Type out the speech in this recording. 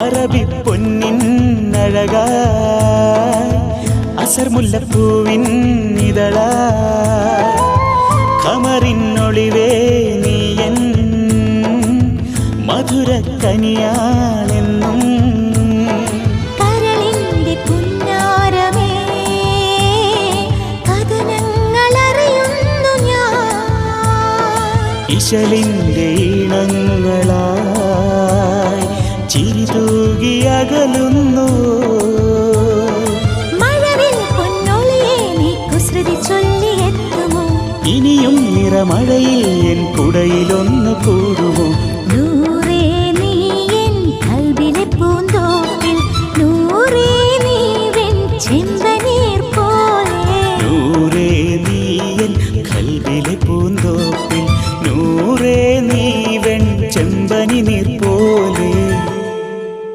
അറബി പൊന്നിൻ അഴകായി അസർ മുല്ലപ്പൂവിൻ ഇതളായി ഖമറിനൊളിവേ നീയൻ മധുര കനിയാണെന്നും കരളിന്റെ പുന്നാരമേ കഥനങ്ങളറിയുന്നു ഞാൻ ഇശലിന്റെ ഈണങ്ങളായി ചിരി തൂകി അകലുന്നു മഴവിൽ പൊന്നൊളിയെ നീ കുസൃതി ചൊല്ലിയെത്തുമോ ഇനിയും നിറമഴയിൽ എൻ കുടയിലൊന്നു കൂടുമോ